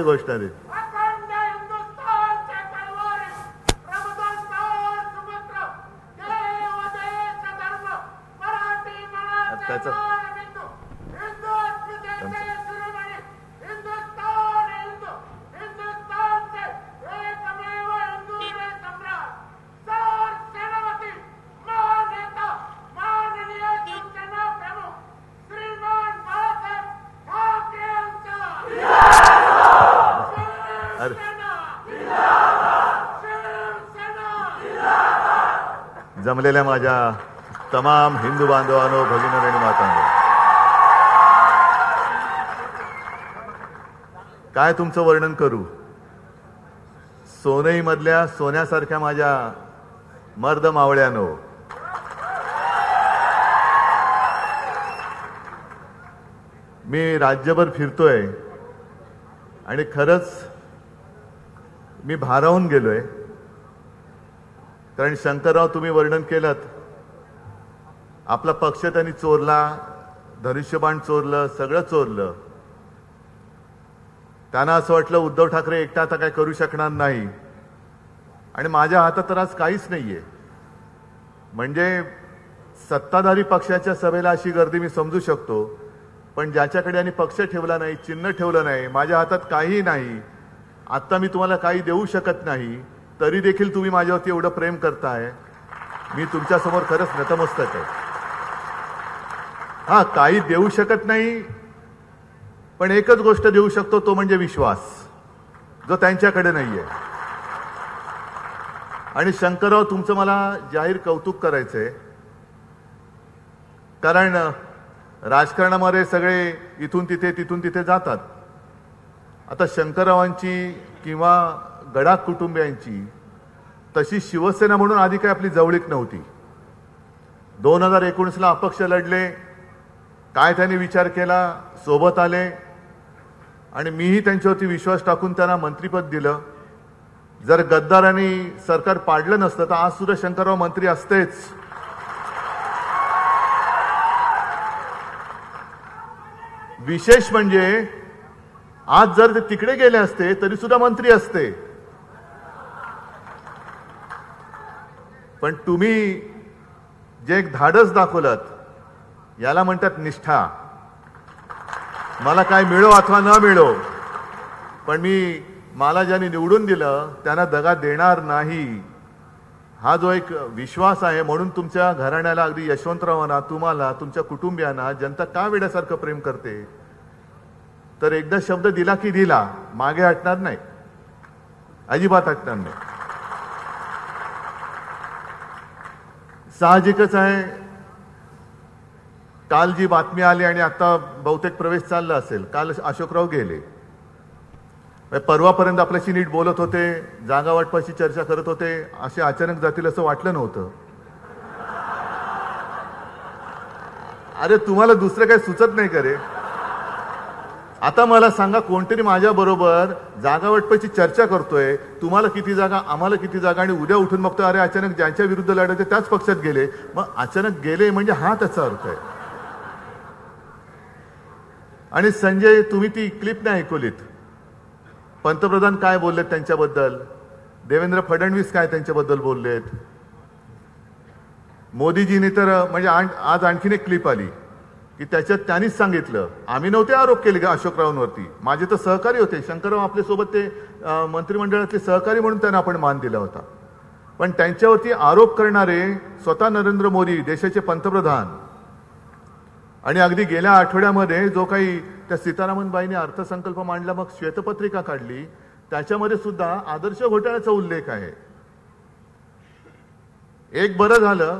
गोष्ट आहे. त्याचं जमलेल्या माझ्या तमाम हिंदू बांधवांनो, भगिनी आणि मातांनो, काय तुमचं वर्णन करू. सोनई मधल्या सोन्यासारख्या माझ्या मर्द मावळ्यानो, मी राज्यभर फिरतोय आणि खरंच मी भारावून गेलोय. कारण शंकरराव, तुम्ही वर्णन केलं, आपला पक्ष त्यांनी चोरला, धनुष्यबाण चोरलं, सगळं चोरलं. त्यांना असं वाटलं उद्धव ठाकरे एकटा आता काय करू शकणार नाही, आणि माझ्या हातात तर आज काहीच नाहीये. म्हणजे सत्ताधारी पक्षाच्या सभेला अशी गर्दी मी समजू शकतो, पण ज्याच्याकडे यांनी पक्ष ठेवला नाही, चिन्ह ठेवलं नाही, माझ्या हातात काही नाही, आता मी तुम्हाला काही देऊ शकत नाही, तरी देखील तुम्ही माझ्यावरती एवढं प्रेम करताय. मी तुमच्या समोर खरंच नतमस्तक आहे. हा, काही देऊ शकत नाही, पण एकच गोष्ट देऊ शकतो, तो म्हणजे विश्वास, जो त्यांच्याकडे नाहीये. आणि शंकरराव, तुमचं मला जाहीर कौतुक करायचंय, कारण राजकारणामध्ये सगळे इथून तिथे तिथून तिथे जातात. आता शंकररावांची किंवा गडाख कुटुंबियांची तशी शिवसेना म्हणून आधी काही आपली जवळीक नव्हती. 2019ला अपक्ष लढले, काय त्यांनी विचार केला, सोबत आले, आणि मीही त्यांच्यावरती विश्वास टाकून त्यांना मंत्रिपद दिलं. जर गद्दारांनी सरकार पाडलं नसतं तर आज सुद्धा शंकरराव मंत्री असतेच. विशेष म्हणजे आज जर ते तिकडे गेले असते तरी सुद्धा मंत्री असते. पण तुम्ही जे एक धाडस दाखवलं, याला म्हणतात निष्ठा. मला काय मिळो अथवा न मिळो, पण मला ज्यांनी निवडून दिलं त्यांना दगा देणार नाही, हा जो एक विश्वास आहे. म्हणून तुमच्या घराण्याला, अगदी यशवंतरावांना, तुम्हाला, तुमच्या कुटुंबियांना जनता का वेड्यासारखं प्रेम करते. तर एकदा शब्द दिला की दिला, मागे हटणार नाही, अजिबात हटणार नाही. साहजिकच आहे, काल जी बातमी आली आणि आता बहुतेक प्रवेश चालला असेल, काल अशोकराव गेले, परवापर्यंत आपल्याशी नीट बोलत होते, जागा वाटपाची चर्चा करत होते, असे अचानक जातील असं वाटलं नव्हतं. अरे तुम्हाला दुसरं काही सुचत नाही का रे. आता मला सांगा, कोणतरी माझ्या बरोबर जागा वाटपाची चर्चा करतोय, तुम्हाला किती जागा, आम्हाला किती जागा, आणि उद्या उठून बघतोय अरे अचानक ज्यांच्या विरुद्ध लढत त्याच पक्षात गेले. मग अचानक गेले म्हणजे हा त्याचा अर्थ आहे. आणि संजय, तुम्ही ती क्लिप नाही ऐकवलीत, पंतप्रधान काय बोललेत त्यांच्याबद्दल, देवेंद्र फडणवीस काय त्यांच्याबद्दल बोललेत, मोदीजींनी तर म्हणजे आज आणखीन एक क्लिप आली की त्याच्यात त्यांनीच सांगितलं, आम्ही नव्हते आरोप केले का अशोकरावांवरती, माझे तर सहकारी होते, शंकरराव आपल्यासोबत ते मंत्रिमंडळातले सहकारी म्हणून त्यांना आपण मान दिला होता. पण त्यांच्यावरती आरोप करणारे स्वतः नरेंद्र मोदी, देशाचे पंतप्रधान, आणि अगदी गेल्या आठवड्यामध्ये जो काही त्या सीतारामनबाईंनी अर्थसंकल्प मांडला, मग श्वेतपत्रिका काढली, त्याच्यामध्ये सुद्धा आदर्श घोटाळ्याचा उल्लेख आहे. एक बरं झालं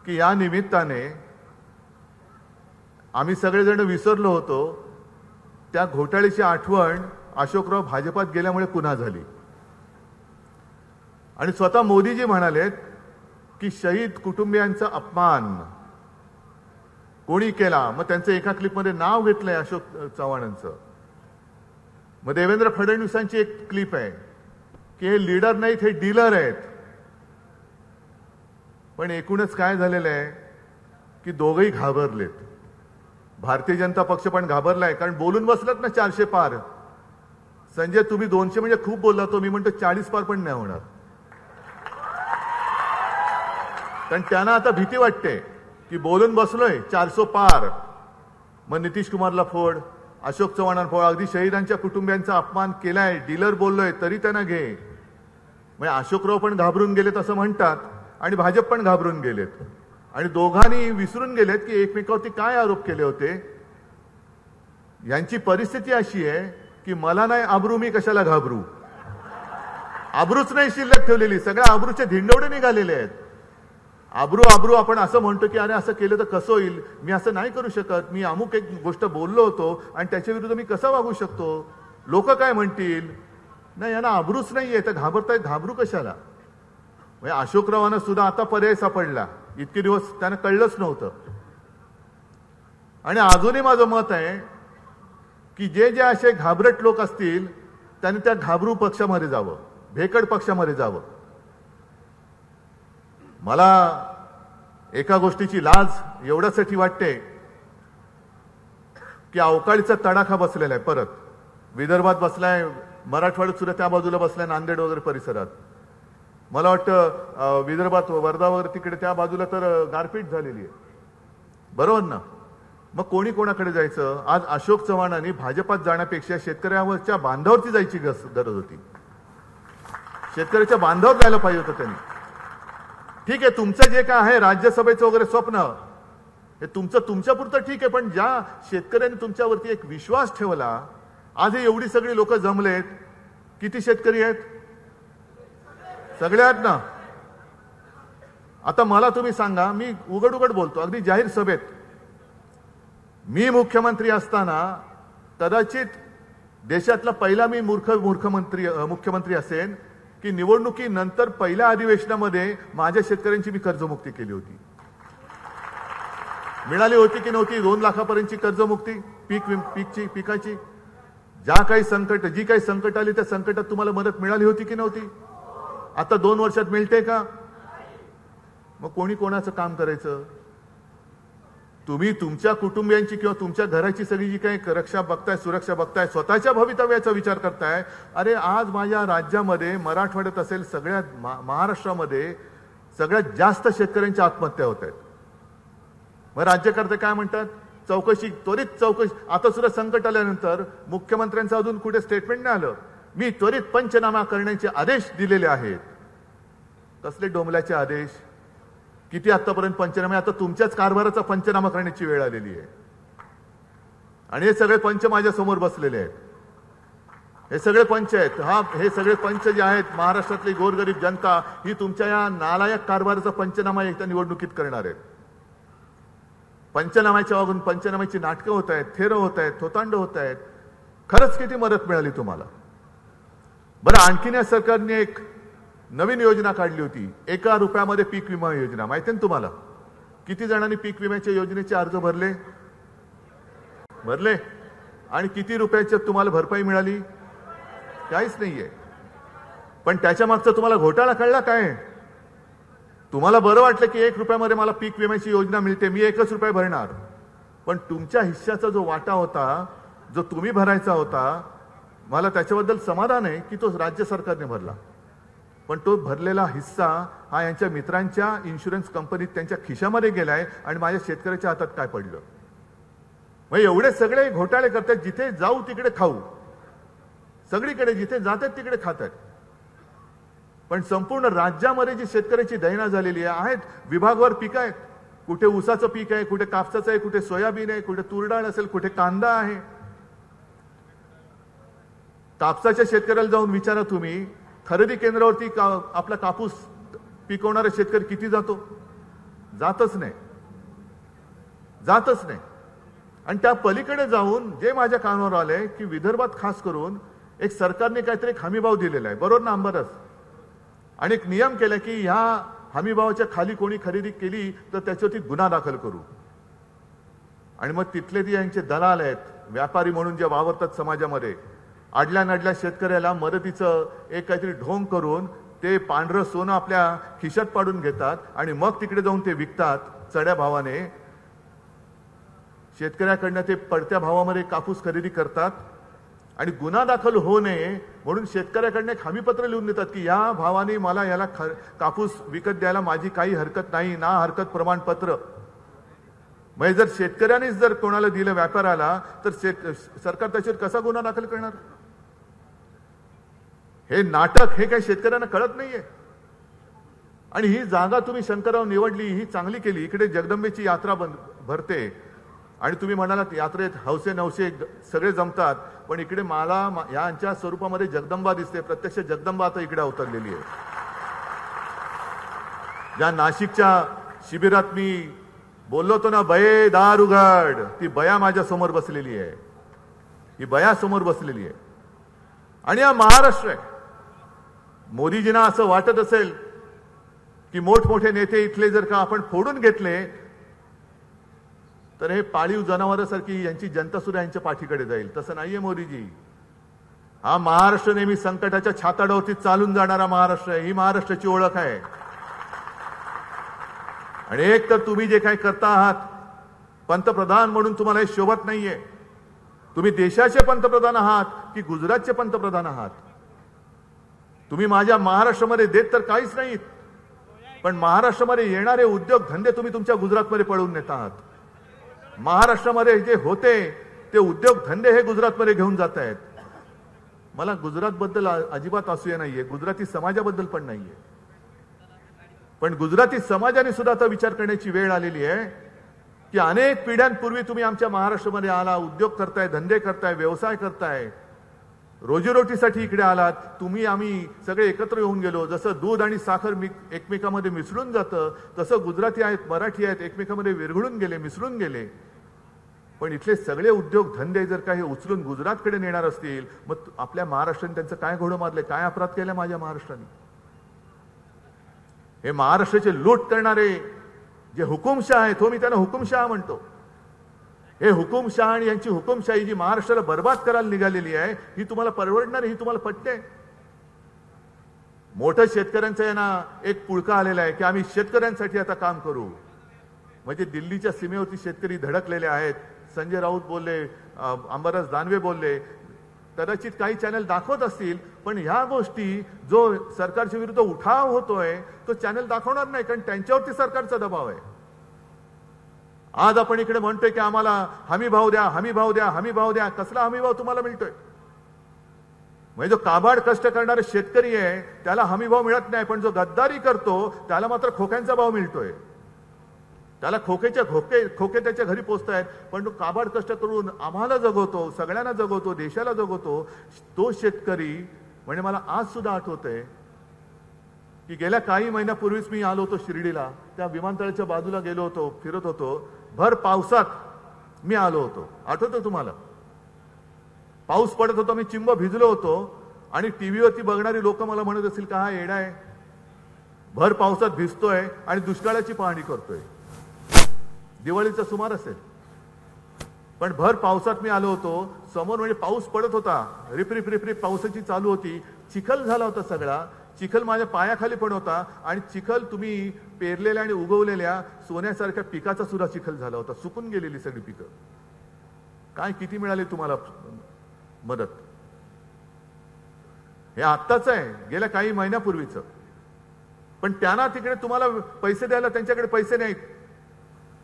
की या निमित्ताने आम्ही सगळेजण विसरलो होतो, त्या घोटाळ्याची आठवण अशोकराव भाजपात गेल्यामुळे पुन्हा झाली. आणि स्वतः मोदीजी म्हणालेत की शहीद कुटुंबियांचा अपमान कोणी केला, मग त्यांचं एका क्लिपमध्ये नाव घेतलंय अशोक चव्हाणांचं. मग देवेंद्र फडणवीसांची एक क्लिप आहे की हे लीडर नाहीत, हे डीलर आहेत. पण एकूणच काय झालेलं आहे की दोघंही संजय तुम्ही 200 म्हणजे खूप बोलला, तो मी म्हणतो 40 पार पण नाही होणार. कारण त्यांना आता भीती वाटते की बोलून बसलोय 400 पार, मग नितीश कुमारला फोड, अशोक चव्हाणांना फोड, अगदी शहीदांच्या कुटुंबियांचा अपमान केलाय, डीलर बोललोय तरी त्यांना घे. म्हणजे अशोकराव पण घाबरून गेलेत असं म्हणतात आणि भाजप पण घाबरून गेलेत आणि दोघांनी विसरून गेलेत की एकमेकावरती काय आरोप केले होते. यांची परिस्थिती अशी आहे की मला नाही आबरू, मी कशाला घाबरू. आबरूच नाही शिल्लक ठेवलेली, सगळ्या आबरूचे धिंडवडे निघालेले आहेत. आबरू आबरू आपण असं म्हणतो की अरे असं केलं तर कसं होईल, मी असं नाही करू शकत, मी अमुक एक गोष्ट बोललो होतो आणि त्याच्या विरुद्ध मी कसा वागू शकतो, लोक काय म्हणतील. नाही, यांना आबरूच नाहीये तर घाबरतायत, घाबरू कशाला. म्हणजे अशोकरावांना सुद्धा आता पर्याय सापडला, इतके दिवस त्यांना कळलंच नव्हतं. आणि अजूनही माझं मत आहे की जे जे असे घाबरट लोक असतील त्यांनी त्या घाबरू पक्षामध्ये जावं, भेकड पक्षामध्ये जावं. मला एका गोष्टीची लाज एवढ्यासाठी वाटते की अवकाळीचा तडाखा बसलेला आहे, परत विदर्भात बसलाय, मराठवाड्यात सुद्धा त्या बाजूला बसलाय, नांदेड वगैरे परिसरात. मला वाटतं विदर्भात वर्धा वगैरे तिकडे त्या बाजूला तर गारपीट झालेली आहे, बरोबर ना. मग कोणी कोणाकडे जायचं. आज अशोक चव्हाणांनी भाजपात जाण्यापेक्षा शेतकऱ्यावरच्या बांधावरती जायची गरज होती. शेतकऱ्याच्या बांधावर जायला पाहिजे होतं त्यांनी. ठीक आहे, तुमचं जे काय आहे राज्यसभेचं वगैरे स्वप्न, हे तुमचं तुमच्यापुरतं ठीक आहे, पण ज्या शेतकऱ्यांनी तुमच्यावरती एक विश्वास ठेवला, आज हे एवढी सगळी लोक जमलेत. किती शेतकरी आहेत? सगळे आहेत ना. आता मला तुम्ही सांगा, मी उघड उघड बोलतो, अगदी जाहीर सभेत, मी मुख्यमंत्री असताना कदाचित देशातला पहिला मी मुख्यमंत्री असेन की निवडणुकीनंतर पहिल्या अधिवेशनामध्ये माझ्या शेतकऱ्यांची मी कर्जमुक्ती केली होती. मिळाली होती की नव्हती? 2 लाखापर्यंतची कर्जमुक्ती पिकाची. जी काही संकट आली त्या संकटात तुम्हाला मदत मिळाली होती की नव्हती? आता 2 वर्षात मिळते का? मग कोणी कोणाचं काम करायचं? तुम्ही तुमच्या कुटुंबियांची किंवा तुमच्या घराची सगळी जी काही रक्षा बघताय, सुरक्षा बघताय, स्वतःच्या भवितव्याचा विचार करताय. अरे आज माझ्या राज्यामध्ये, मराठवाड्यात असेल, सगळ्या महाराष्ट्रामध्ये सगळ्यात जास्त शेतकऱ्यांच्या आत्महत्या होत आहेत. मग राज्यकर्ते काय म्हणतात? त्वरित चौकशी. आता सुद्धा संकट आल्यानंतर मुख्यमंत्र्यांचं अजून कुठे स्टेटमेंट नाही आलं. मी त्वरित पंचनामा करण्याचे आदेश दिलेले आहेत. कसले डोंबल्याचे आदेश? किती आतापर्यंत पंचनामे? आता तुमच्याच कारभाराचा पंचनामा करण्याची वेळ आलेली आहे. आणि हे सगळे पंच माझ्या समोर बसलेले आहेत. हे सगळे पंच आहेत. हे सगळे पंच जे आहेत, महाराष्ट्रातली गोरगरीब जनता ही तुमच्या या नालायक कारभाराचा पंचनामा एकदा निवडणुकीत करणार आहेत. पंचनाम्याच्या वागून पंचनाम्याची नाटकं होत आहेत, थेरं होत आहेत, थोतांड होत आहेत. खरंच किती मदत मिळाली तुम्हाला? बरं, आणखीन या सरकारने एक नवीन योजना काढली होती, 1 रुपयामध्ये पीक विमा योजना. माहिती आहे तुम्हाला? किती जणांनी पीक विम्याच्या योजनेचे अर्ज भरले आणि किती रुपयाची तुम्हाला भरपाई मिळाली? काहीच नाहीये. पण त्याच्या मागचा तुम्हाला घोटाळा कळला काय? तुम्हाला बरं वाटलं की 1 रुपयामध्ये मला पीक विम्याची योजना मिळते, मी 1च रुपया भरणार. पण तुमच्या हिश्श्याचा जो वाटा होता, जो तुम्ही भरायचा होता, मला त्याच्याबद्दल समाधान आहे की तो राज्य सरकारने भरला. पण तो भरलेला हिस्सा हा यांच्या मित्रांच्या इन्शुरन्स कंपनीत त्यांच्या खिशामध्ये गेलाय आणि माझ्या शेतकऱ्याच्या हातात काय पडलं? मग एवढे सगळे घोटाळे करतात, जिथे जाऊ तिकडे खाऊ, सगळीकडे जिथे जातात तिकडे खातात. पण संपूर्ण राज्यामध्ये जी शेतकऱ्याची दैना झालेली आहेत, विभागवार पिकं आहेत. कुठे ऊसाचं पीक आहे, कुठे कापसाचं आहे, कुठे सोयाबीन आहे, कुठे तूरडाळ असेल, कुठे कांदा आहे. कापसाच्या शेतकऱ्याला जाऊन विचारा तुम्ही, खरेदी केंद्रावरती आपला कापूस पिकवणारा शेतकरी किती जातो? जातच नाही. आणि त्या पलीकडे जाऊन जे माझ्या कानावर आलंय की विदर्भात खास करून एक सरकारने काहीतरी एक हमीभाव दिलेला आहे, बरोबर ना अंबरस? आणि एक नियम केला की ह्या हमीभावाच्या खाली कोणी खरेदी केली तर त्याच्यावरती गुन्हा दाखल करू. आणि मग तिथले जे यांचे दलाल आहेत, व्यापारी म्हणून जे वावरतात समाजामध्ये, आडल्या नडल्या शेतकऱ्याला मदतीचं एक काहीतरी ढोंग करून ते पांढरं सोनं आपल्या खिशात पाडून घेतात आणि मग तिकडे जाऊन ते विकतात चढ्या भावाने. शेतकऱ्याकडनं ते पडत्या भावामध्ये कापूस खरेदी करतात आणि गुन्हा दाखल होऊ नये म्हणून शेतकऱ्याकडनं एक हमीपत्र लिहून देतात की या भावाने मला याला कापूस विकत द्यायला माझी काही हरकत नाही, ना हरकत प्रमाणपत्र. म्हणजे जर शेतकऱ्यानेच जर कोणाला दिलं व्यापाराला तर सरकार त्याच्यावर कसा गुन्हा दाखल करणार? हे नाटक हे काही शेतकऱ्यांना कळत नाहीये. आणि ही जागा तुम्ही शंकरराव निवडली, ही चांगली केली. इकडे जगदंबेची यात्रा भरते आणि तुम्ही म्हणालात यात्रेत हौसे नवसे सगळे जमतात, पण इकडे मला यांच्या स्वरूपामध्ये जगदंबा दिसते. प्रत्यक्ष जगदंबा आता इकडे अवतरलेली आहे. ज्या नाशिकच्या शिबिरात मी बोललो होतो ना, बये दार उघड, ती बया माझ्या समोर बसलेली आहे. ही बया समोर बसलेली आहे. आणि हा महाराष्ट्र आहे. मोदीजींना असं वाटत असेल की मोठमोठे नेते इथले जर का आपण फोडून घेतले तर हे पाळीव जनावरांसारखी यांची जनता सुद्धा यांच्या पाठीकडे जाईल. तसं नाहीये मोदीजी. हा महाराष्ट्र नेहमी संकटाच्या छाताडावरती चालून जाणारा महाराष्ट्र आहे. ही महाराष्ट्राची ओळख आहे. आणि एक तर तुम्ही जे काही करता आहात पंतप्रधान म्हणून तुम्हाला हे शोभत नाहीये. तुम्ही देशाचे पंतप्रधान आहात की गुजरातचे पंतप्रधान आहात? तुम्ही माझ्या महाराष्ट्रामध्ये देत तर काहीच नाहीत, पण महाराष्ट्रामध्ये येणारे उद्योग धंदे तुम्ही तुमच्या गुजरातमध्ये पळवून नेत आहात. महाराष्ट्रामध्ये जे होते ते उद्योग धंदे हे गुजरातमध्ये घेऊन जात आहेत. मला गुजरातबद्दल अजिबात असूया नाहीये, गुजराती समाजाबद्दल पण नाहीये. पण गुजराती समाजाने सुद्धा आता विचार करण्याची वेळ आलेली आहे की अनेक पिढ्यांपूर्वी तुम्ही आमच्या महाराष्ट्रामध्ये आला, उद्योग करताय, धंदे करताय, व्यवसाय करताय, रोजीरोटीसाठी इकडे आलात. तुम्ही आम्ही सगळे एकत्र येऊन गेलो. जसं दूध आणि साखर एकमेकांमध्ये मिसळून जातं तसं गुजराती आहेत, मराठी आहेत, एकमेकांमध्ये विरघळून गेले, मिसळून गेले. पण इथले सगळे उद्योग धंदे जर काही उचलून गुजरातकडे नेणार असतील, मग आपल्या महाराष्ट्राने त्यांचं काय घोडं मारले, काय अपराध केला माझ्या महाराष्ट्राने? हे महाराष्ट्राचे लूट करणारे जे हुकुमशाह आहेत, हो मी त्यांना हुकुमशाह म्हणतो, हे हुकुमशाह आणि यांची हुकुमशाही जी महाराष्ट्राला बर्बाद करायला निघालेली आहे, ही तुम्हाला परवडणार? ही तुम्हाला पटते? मोठ्या शेतकऱ्यांचा यांना एक पुळका आलेला आहे की आम्ही शेतकऱ्यांसाठी आता काम करू. म्हणजे दिल्लीच्या सीमेवरती शेतकरी धडकलेले आहेत. संजय राऊत बोलले, अंबादास दानवे बोलले, कदाचित काही चॅनल दाखवत असतील, पण ह्या गोष्टी जो सरकारच्या विरुद्ध उठाव होतोय तो चॅनल दाखवणार नाही, कारण त्यांच्यावरती सरकारचा दबाव आहे. आज आपण इकडे म्हणतोय की आम्हाला हमी भाव द्या, हमी भाव द्या, हमी भाव द्या. कसला हमी भाव तुम्हाला मिळतोय? म्हणजे जो काबाड कष्ट करणारे शेतकरी आहे त्याला हमी भाव मिळत नाही, पण जो गद्दारी करतो त्याला मात्र खोक्यांचा भाव मिळतोय. त्याला खोके त्याच्या घरी पोचतायत, पण तो काबाड कष्ट करून आम्हाला जगवतो, सगळ्यांना जगवतो, देशाला जगवतो, तो शेतकरी. म्हणजे मला आज सुद्धा आठवतंय की गेल्या काही महिन्यापूर्वीच मी आलो होतो शिर्डीला. त्या विमानतळाच्या बाजूला गेलो होतो, फिरत होतो. भर पावसात मी आलो होतो. आठवतं तुम्हाला? पाऊस पडत होता, मी चिंब भिजलो होतो आणि टीव्हीवरती बघणारी लोक मला म्हणत असतील का हा येडा आहे, भर पावसात भिजतोय आणि दुष्काळाची पाहणी करतोय. दिवाळीचा सुमार असेल, पण भर पावसात मी आलो होतो. समोर म्हणजे पाऊस पडत होता, रिपरिप रिपरिप पावसाची चालू होती. चिखल झाला होता सगळा. चिखल माझ्या पायाखाली पण होता आणि चिखल तुम्ही पेरलेल्या आणि उगवलेल्या सोन्यासारख्या पिकाचा सुद्धा चिखल झाला होता. सुकून गेलेली सगळी पिकं. काय किती मिळाली तुम्हाला मदत? हे आत्ताच आहे, गेल्या काही महिन्यापूर्वीच. पण त्यांना तिकडे तुम्हाला पैसे द्यायला त्यांच्याकडे पैसे नाहीत.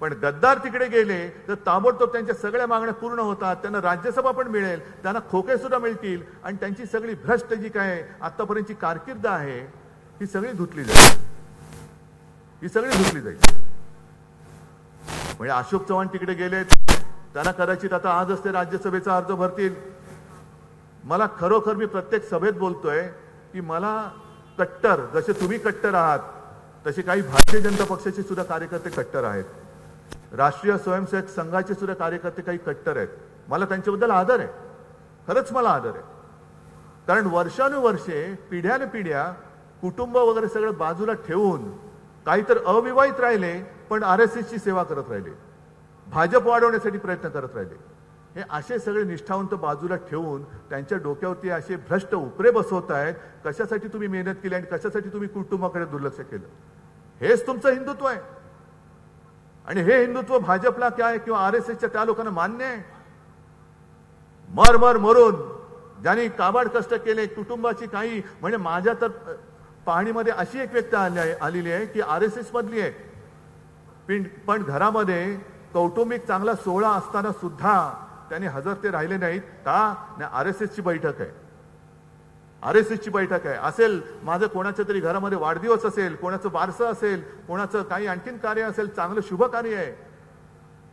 पण गद्दार तिकडे गेले तर ताबडतोब त्यांच्या सगळ्या मागण्या पूर्ण होतात. त्यांना राज्यसभा पण मिळेल, त्यांना खोके सुद्धा मिळतील आणि त्यांची सगळी भ्रष्ट जी काय आतापर्यंतची कारकीर्द आहे ही सगळी धुतली जाईल. ही सगळी धुतली जाईल. म्हणजे अशोक चव्हाण तिकडे गेले, त्यांना कदाचित आता आजच ते राज्यसभेचा अर्ज भरतील. मला खरोखर मी प्रत्येक सभेत बोलतोय की मला कट्टर, जसे तुम्ही कट्टर आहात तसे काही भारतीय जनता पक्षाचे सुद्धा कार्यकर्ते कट्टर आहेत. राष्ट्रीय स्वयंसेवक संघाचे सुद्धा कार्यकर्ते काही कट्टर आहेत. मला त्यांच्याबद्दल आदर आहे, खरंच मला आदर आहे. कारण वर्षानुवर्षे पिढ्याने पिढ्या कुटुंब वगैरे सगळं बाजूला ठेवून काही तर अविवाहित राहिले, पण RSSची सेवा करत राहिले, भाजप वाढवण्यासाठी प्रयत्न करत राहिले. हे असे सगळे निष्ठावंत बाजूला ठेवून त्यांच्या डोक्यावरती असे भ्रष्ट उपरे बसवत आहेत. कशासाठी तुम्ही मेहनत केली आणि कशासाठी तुम्ही कुटुंबाकडे दुर्लक्ष केलं? हेच तुमचं हिंदुत्व आहे. आणि हे हिंदुत्व भाजपला काय किंवा RSSच्या त्या लोकांना मान्य आहे? मर मर मरून ज्यांनी काबाड कष्ट केले, कुटुंबाची काही, म्हणजे माझ्या तर पाहणीमध्ये अशी एक व्यक्ती आलेली आहे की RSS मधली आहे, पण घरामध्ये कौटुंबिक चांगला सोहळा असताना सुद्धा त्यांनी हजर ते राहिले नाहीत. का? RSS ची बैठक आहे, RSS ची बैठक आहे. असेल माझं कोणाच्या तरी घरामध्ये वाढदिवस असेल, कोणाचं बारसं असेल, कोणाचं काही आणखीन कार्य असेल, चांगलं शुभ कार्य आहे,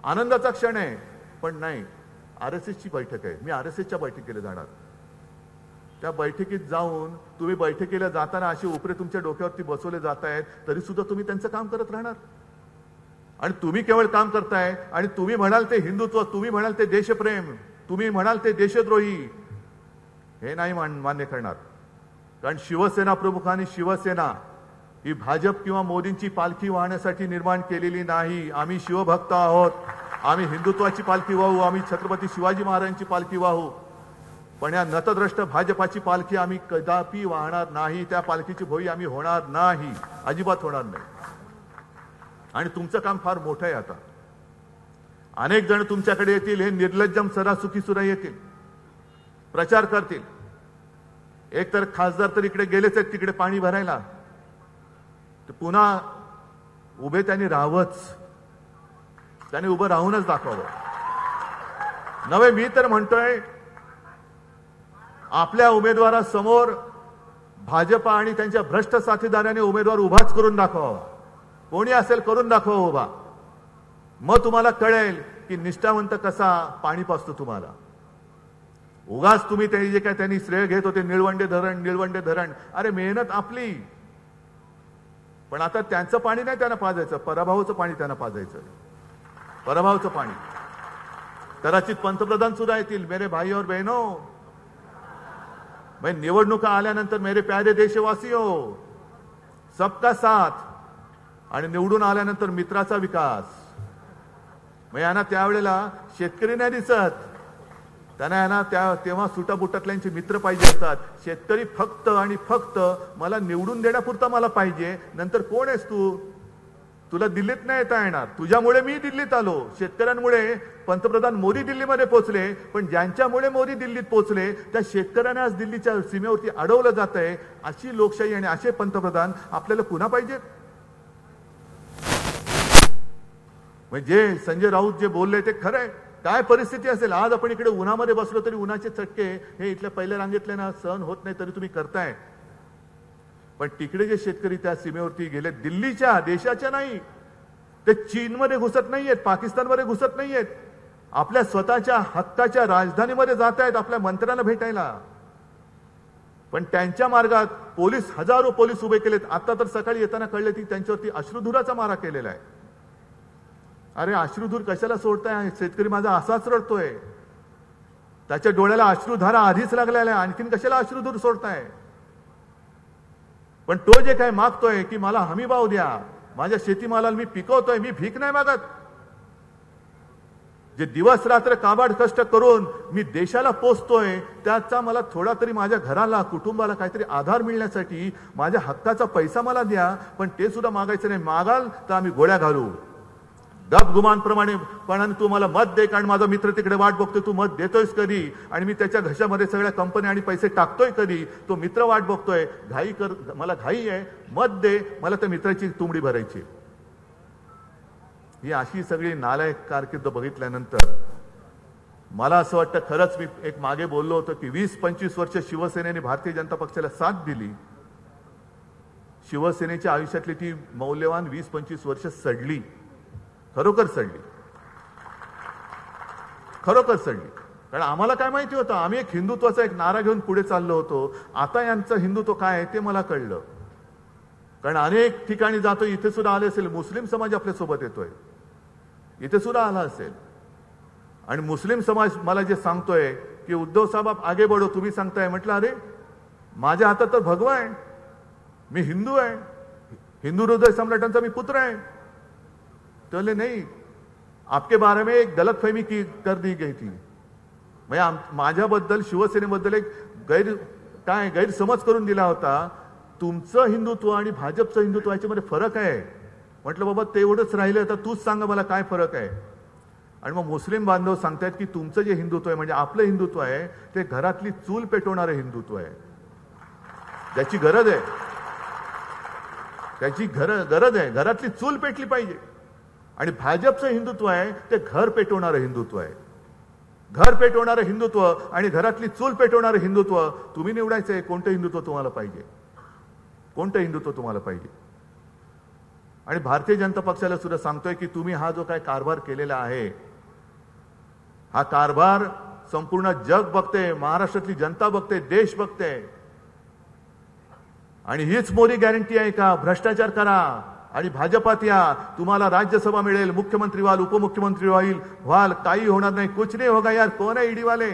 आनंदाचा क्षण आहे, पण नाही, RSS ची बैठक आहे, मी RSS च्या बैठकीला जाणार. त्या बैठकीत जाऊन तुम्ही बैठकीला जाताना असे उपरे तुमच्या डोक्यावरती बसवले जात आहेत, तरी सुद्धा तुम्ही त्यांचं काम करत राहणार. आणि तुम्ही केवळ काम करताय आणि तुम्ही म्हणाल ते हिंदुत्व, तुम्ही म्हणाल ते देशप्रेम, तुम्ही म्हणाल ते देशद्रोही, हे नाही मान्य करणार. कारण शिवसेना प्रमुखांनी शिवसेना ही भाजप किंवा मोदींची पालखी वाहण्यासाठी निर्माण केलेली नाही. आम्ही शिवभक्त आहोत, आम्ही हिंदुत्वाची पालखी वाहू, आम्ही छत्रपती शिवाजी महाराजांची पालखी वाहू, पण या नतद्रष्ट भाजपाची पालखी आम्ही कदापि वाहणार नाही. त्या पालखीची भोई आम्ही होणार नाही, अजिबात होणार नाही. आणि तुमचं काम फार मोठं आहे. आता अनेक जण तुमच्याकडे येतील, हे निर्लज्जम सरासुखी सुद्धा येतील, प्रचार करतील. एक तर खासदार तर इकडे गेलेच आहेत तिकडे पाणी भरायला, तर पुन्हा उभे त्यांनी राहावंच, त्यांनी उभं राहूनच दाखवावं. नव्हे, मी तर म्हणतोय आपल्या उमेदवारासमोर भाजपा आणि त्यांच्या भ्रष्ट साथीदाराने उमेदवार उभाच करून दाखवावा. कोणी असेल करून दाखवा उभा, मग तुम्हाला कळेल की निष्ठावंत कसा पाणी पाजतो तुम्हाला. उगाच तुम्ही ते जे काय त्यांनी श्रेय घेत होते, निळवंडे धरण, अरे मेहनत आपली, पण आता त्यांचं पाणी नाही त्यांना पाजायचं, पराभवाचं पाणी त्यांना पाजायचं, पराभवाचं पाणी. कदाचित पंतप्रधान सुद्धा येतील. मेरे भाई और बहनों, निवडणुका आल्यानंतर मेरे प्यारे देशवासियों, सबका साथ, आणि निवडून आल्यानंतर मित्राचा विकास. मग यांना त्यावेळेला शेतकरी नाही दिसत, त्यांना यांना तेव्हा सुटाबुटातल्यांचे मित्र पाहिजे असतात. शेतकरी फक्त आणि फक्त मला निवडून देण्यापुरता मला पाहिजे, नंतर कोण आहेस तू, तुला दिल्लीत नाही येता येणार, तुझ्यामुळे मी दिल्लीत आलो. शेतकऱ्यांमुळे पंतप्रधान मोदी दिल्लीमध्ये पोहोचले, पण ज्यांच्यामुळे मोदी दिल्लीत पोहोचले त्या शेतकऱ्यांना आज दिल्लीच्या सीमेवरती अडवलं जात आहे. अशी लोकशाही आणि असे पंतप्रधान आपल्याला पुन्हा पाहिजेत. म्हणजे संजय राऊत जे बोलले ते खरंय. काय परिस्थिती असेल, आज आपण इकडे उन्हामध्ये बसलो तरी उन्हाचे चटके हे इथल्या पहिल्या रांगेतले ना सहन होत नाही, तरी तुम्ही करताय. पण तिकडे जे शेतकरी त्या सीमेवरती गेले, दिल्लीच्या, देशाच्या नाही, ते चीनमध्ये घुसत नाहीयेत, पाकिस्तानमध्ये घुसत नाहीयेत, आपल्या स्वतःच्या हक्काच्या राजधानीमध्ये जात आहेत आपल्या मंत्र्यांना भेटायला. पण त्यांच्या मार्गात पोलीस, हजारो पोलीस उभे केलेत. आता तर सकाळी येताना कळले की त्यांच्यावरती अश्रुधुराचा मारा केलेला आहे. अरे अश्रुधूर कशाला सोडताय? शेतकरी माझा असाच रडतोय, त्याच्या डोळ्याला अश्रुधारा आधीच लागलेला आहे, आणखीन कशाला अश्रुधूर सोडताय? पण तो जे काय मागतोय की मला हमी भाव द्या, माझ्या शेतीमालाला मी पिकवतोय, मी भीक नाही मागत. जे दिवस रात्र काबाड कष्ट करून मी देशाला पोचतोय, त्याचा मला थोडा तरी माझ्या घराला, कुटुंबाला काहीतरी आधार मिळण्यासाठी माझ्या हक्काचा पैसा मला द्या. पण ते सुद्धा मागायचं नाही. मागाल तर आम्ही गोळ्या घालू. गपगुमानप्रमाणे पण तू मला मत दे, कारण माझा मित्र तिकडे वाट बघतोय, तू मत देतोयस कधी, आणि मी त्याच्या घशामध्ये सगळ्या कंपन्या आणि पैसे टाकतोय कधी, तो मित्र वाट बघतोय. घाई कर, मला घाई आहे, मत दे, मला त्या मित्राची तुंबडी भरायची. ही अशी सगळी नालायक कारकीर्द बघितल्यानंतर मला असं वाटतं, खरंच मी एक मागे बोललो होतो की 20-25 वर्ष शिवसेनेने भारतीय जनता पक्षाला साथ दिली. शिवसेनेच्या आयुष्यातली ती मौल्यवान 20-25 वर्ष सडली, खरोखर सडली, खरोखर सडली. कारण आम्हाला काय माहिती होतं, आम्ही एक हिंदुत्वाचा एक नारा घेऊन पुढे चाललो होतो. आता यांचं हिंदुत्व काय आहे ते मला कळलं. कारण अनेक ठिकाणी जातो, इथे सुद्धा आले असेल, मुस्लिम समाज आपल्या सोबत येतोय, इथे सुद्धा आला असेल. आणि मुस्लिम समाज मला जे सांगतोय की उद्धव साहेब आप आगे बढो, तुम्ही सांगताय. म्हटलं अरे माझ्या हातात तर भगवा आहे, मी हिंदू आहे, हिंदू हृदय सम्राटांचा मी पुत्र आहे. तो नहीं, आपके बारे में एक गलतफहमी की कर दी गई थी. माझ्याबद्दल, शिवसेनेबद्दल एक गैरसमज करून दिला होता. तुमचं हिंदुत्व आणि भाजपचं हिंदुत्व याच्यामध्ये फरक आहे. म्हटलं बाबा तेवढंच राहिलं, तर तूच सांगा मला काय फरक आहे. आणि मग मुस्लिम बांधव सांगतायत की तुमचं जे हिंदुत्व आहे म्हणजे आपलं हिंदुत्व आहे ते घरातली चूल पेटवणारं हिंदुत्व आहे, ज्याची गरज आहे, त्याची गरज आहे, घरातली चूल पेटली पाहिजे. आणि भाजपचं हिंदुत्व आहे ते घर पेटवणारं हिंदुत्व आहे, घर पेटवणारं हिंदुत्व आणि घरातली चूल पेटवणारं हिंदुत्व. तुम्ही निवडायचंय कोणतं हिंदुत्व तुम्हाला पाहिजे, कोणतं हिंदुत्व तुम्हाला पाहिजे. आणि भारतीय जनता पक्षाला सुद्धा सांगतोय की तुम्ही हा जो काय कारभार केलेला आहे, हा कारभार संपूर्ण जग बघते, महाराष्ट्रातली जनता बघते, देश बघते. आणि हीच मोदी गॅरंटी आहे का भ्रष्टाचार करा आणि भाजपात या, तुम्हाला राज्यसभा मिळेल, मुख्यमंत्री व्हाल, उपमुख्यमंत्री व्हाल, काही होणार नाही. कुछ नहीं होगा यार, कौन है ईडी वाले,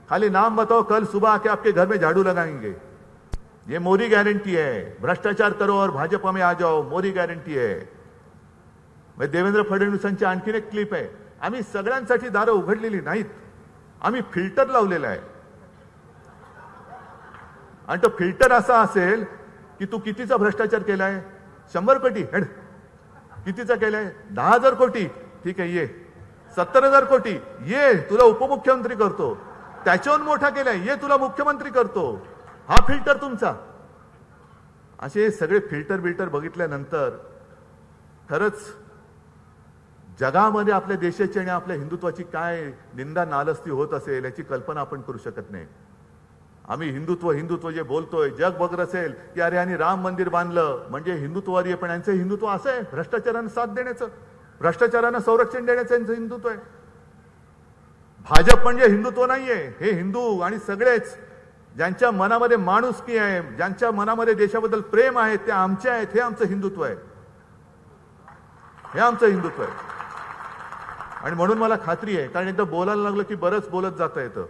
खाली नाम बताओ, कल सुबह आके आपके घर में झाड़ू लगाएंगे. ये मोदी गॅरंटी है, भ्रष्टाचार करो और भाजपा में आ जाओ, मोदी गॅरंटी है. मैं देवेंद्र फडणवीसांची आणखीन एक क्लिप आहे. आम्ही सगळ्यांसाठी दारं उघडलेली नाहीत, आम्ही फिल्टर लावलेला आहे. आणि तो फिल्टर असा असेल की तू कितीचा भ्रष्टाचार केलाय, 100 कोटी हेड, कितीचा केलाय, 10,000 कोटी, ठीक आहे ये, 70,000 कोटी ये, तुला उपमुख्यमंत्री करतो, त्याच्याहून मोठा केलाय ये, तुला मुख्यमंत्री करतो, हा फिल्टर तुमचा. असे सगळे फिल्टर बघितल्यानंतर खरंच जगामध्ये आपल्या देशाची आणि आपल्या हिंदुत्वाची काय निंदा नालस्ती होत असेल याची कल्पना आपण करू शकत नाही. आम्ही हिंदुत्व जे बोलतोय, जग बघत असेल की अरे यांनी राम मंदिर बांधलं म्हणजे हिंदुत्ववादी आहे, पण यांचं हिंदुत्व असं आहे भ्रष्टाचारानं साथ देण्याचं, भ्रष्टाचारानं संरक्षण देण्याचं यांचं हिंदुत्व आहे. भाजप म्हणजे हिंदुत्व नाहीये, हे हिंदू आणि सगळेच ज्यांच्या मनामध्ये माणुसकी आहे, ज्यांच्या मनामध्ये देशाबद्दल प्रेम आहे, ते आमचे आहेत. हे आमचं हिंदुत्व आहे, हे आमचं हिंदुत्व आहे. आणि म्हणून मला खात्री आहे, कारण एकदा बोलायला लागलं की बरंच बोलत जाता येतं,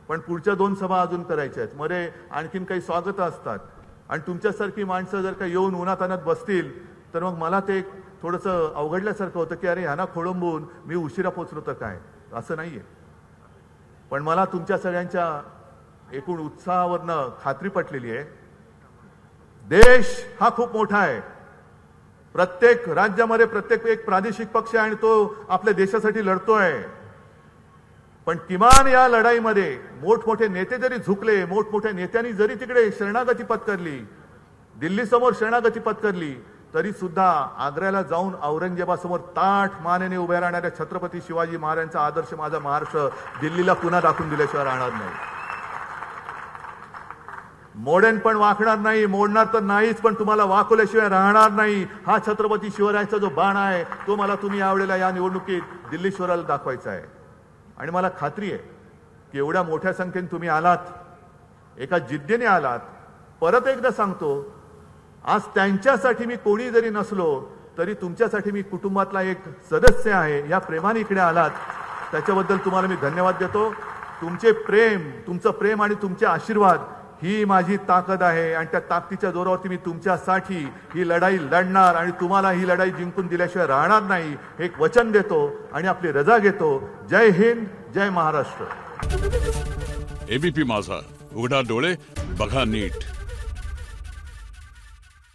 पण पुढच्या 2 सभा अजून करायच्या आहेत, मध्ये आणखीन काही स्वागत असतात. आणि तुमच्यासारखी माणसं जर का येऊन उन्हातान्हात बसतील तर मग मला ते थोडंसं अवघडल्यासारखं होतं की अरे ह्यांना खोळंबून मी उशिरा पोचलो तर काय, असं नाहीये. पण मला तुमच्या सगळ्यांच्या एकूण उत्साहावरनं खात्री पटलेली आहे. देश हा खूप मोठा आहे, प्रत्येक राज्यामध्ये प्रत्येक एक प्रादेशिक पक्ष आहे आणि तो आपल्या देशासाठी लढतोय. पण किमान या लढाईमध्ये मोठमोठे नेते जरी झुकले, मोठमोठ्या नेत्यांनी जरी तिकडे शरणागती पत्करली, दिल्ली समोर शरणागती पत्करली, तरी सुद्धा आग्र्याला जाऊन औरंगजेबासमोर ताठ मानेने उभ्या राहणाऱ्या छत्रपती शिवाजी महाराजांचा आदर्श माझा महाराष्ट्र दिल्लीला पुन्हा दाखवून दिल्याशिवाय राहणार नाही. मोडेन पण वाकणार नाही, मोडणार तर नाहीच, पण तुम्हाला वाकवल्याशिवाय राहणार नाही. हा छत्रपती शिवरायाचा जो बाण आहे तो मला तुम्ही यावेळेला या निवडणुकीत दिल्लीश्वराला दाखवायचा आहे. आणि मला खात्री आहे की एवढ्या मोठ्या संख्येने तुम्ही आलात, एका जिद्दीने आलात. परत एकदा सांगतो, आज त्यांच्यासाठी मी कोणी जरी नसलो तरी तुमच्यासाठी मी कुटुंबातला एक सदस्य आहे. या प्रेमाने इकडे आलात त्याच्याबद्दल तुम्हाला मी धन्यवाद देतो. तुमचं प्रेम आणि तुमचे आशीर्वाद ही माझी ताकद आहे आणि त्या ताकदीच्या जोरावरती मी तुमच्यासाठी ही लढाई लढणार आणि तुम्हाला ही लढाई जिंकून दिल्याशिवाय राहणार नाही हे एक वचन देतो आणि आपली रजा घेतो. जय हिंद, जय महाराष्ट्र. एबीपी माझा, उघडा डोळे बघा नीट.